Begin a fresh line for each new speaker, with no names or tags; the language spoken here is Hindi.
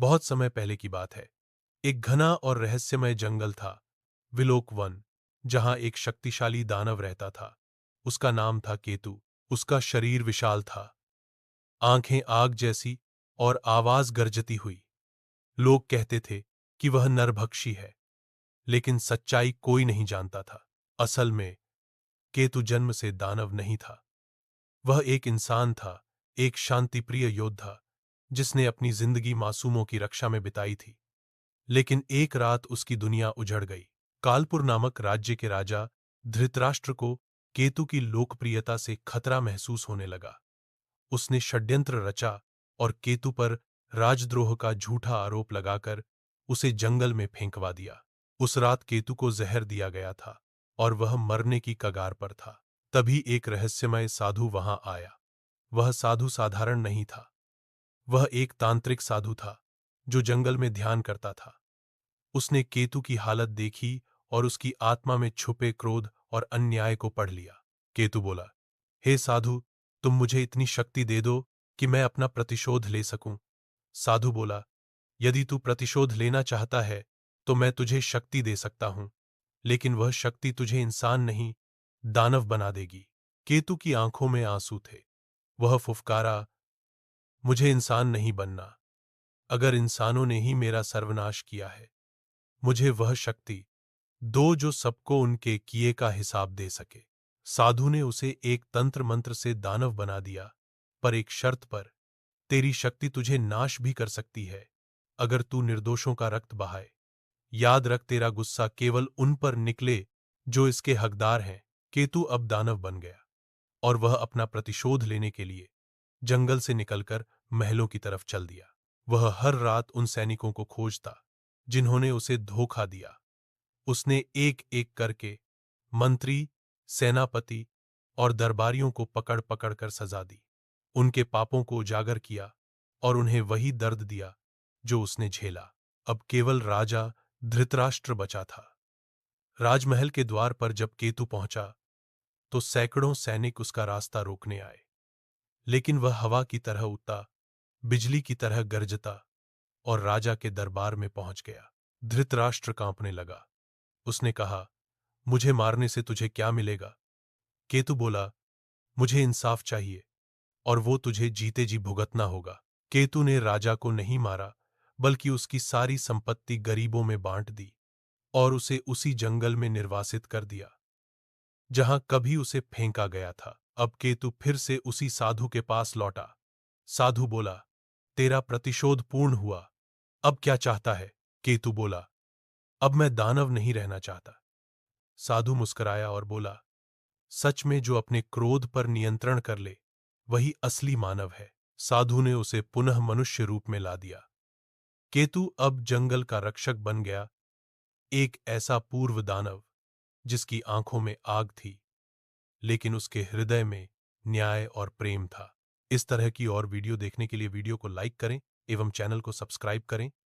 बहुत समय पहले की बात है। एक घना और रहस्यमय जंगल था, विलोक वन, जहां एक शक्तिशाली दानव रहता था। उसका नाम था केतु। उसका शरीर विशाल था, आंखें आग जैसी और आवाज गरजती हुई। लोग कहते थे कि वह नरभक्षी है, लेकिन सच्चाई कोई नहीं जानता था। असल में केतु जन्म से दानव नहीं था। वह एक इंसान था, एक शांतिप्रिय योद्धा, जिसने अपनी जिंदगी मासूमों की रक्षा में बिताई थी। लेकिन एक रात उसकी दुनिया उजड़ गई। कालपुर नामक राज्य के राजा धृतराष्ट्र को केतु की लोकप्रियता से खतरा महसूस होने लगा। उसने षड्यंत्र रचा और केतु पर राजद्रोह का झूठा आरोप लगाकर उसे जंगल में फेंकवा दिया। उस रात केतु को जहर दिया गया था और वह मरने की कगार पर था। तभी एक रहस्यमय साधु वहां आया। वह साधु साधारण नहीं था। वह एक तांत्रिक साधु था जो जंगल में ध्यान करता था। उसने केतु की हालत देखी और उसकी आत्मा में छुपे क्रोध और अन्याय को पढ़ लिया। केतु बोला, हे साधु, तुम मुझे इतनी शक्ति दे दो कि मैं अपना प्रतिशोध ले सकूं। साधु बोला, यदि तू प्रतिशोध लेना चाहता है तो मैं तुझे शक्ति दे सकता हूं, लेकिन वह शक्ति तुझे इंसान नहीं, दानव बना देगी। केतु की आंखों में आंसू थे। वह फुफकारा, मुझे इंसान नहीं बनना। अगर इंसानों ने ही मेरा सर्वनाश किया है, मुझे वह शक्ति दो जो सबको उनके किए का हिसाब दे सके। साधु ने उसे एक तंत्र मंत्र से दानव बना दिया, पर एक शर्त पर। तेरी शक्ति तुझे नाश भी कर सकती है अगर तू निर्दोषों का रक्त बहाए। याद रख, तेरा गुस्सा केवल उन पर निकले जो इसके हकदार हैं। केतु अब दानव बन गया और वह अपना प्रतिशोध लेने के लिए जंगल से निकलकर महलों की तरफ चल दिया। वह हर रात उन सैनिकों को खोजता जिन्होंने उसे धोखा दिया। उसने एक एक करके मंत्री, सेनापति और दरबारियों को पकड़ पकड़ कर सजा दी। उनके पापों को उजागर किया और उन्हें वही दर्द दिया जो उसने झेला। अब केवल राजा धृतराष्ट्र बचा था। राजमहल के द्वार पर जब केतु पहुंचा तो सैकड़ों सैनिक उसका रास्ता रोकने आए, लेकिन वह हवा की तरह उड़ता, बिजली की तरह गरजता और राजा के दरबार में पहुंच गया। धृतराष्ट्र कांपने लगा। उसने कहा, मुझे मारने से तुझे क्या मिलेगा? केतु बोला, मुझे इंसाफ चाहिए और वो तुझे जीते जी भुगतना होगा। केतु ने राजा को नहीं मारा, बल्कि उसकी सारी संपत्ति गरीबों में बांट दी और उसे उसी जंगल में निर्वासित कर दिया जहां कभी उसे फेंका गया था। अब केतु फिर से उसी साधु के पास लौटा। साधु बोला, तेरा प्रतिशोध पूर्ण हुआ, अब क्या चाहता है? केतु बोला, अब मैं दानव नहीं रहना चाहता। साधु मुस्कुराया और बोला, सच में जो अपने क्रोध पर नियंत्रण कर ले वही असली मानव है। साधु ने उसे पुनः मनुष्य रूप में ला दिया। केतु अब जंगल का रक्षक बन गया, एक ऐसा पूर्व दानव जिसकी आंखों में आग थी, लेकिन उसके हृदय में न्याय और प्रेम था। इस तरह की और वीडियो देखने के लिए वीडियो को लाइक करें एवं चैनल को सब्सक्राइब करें।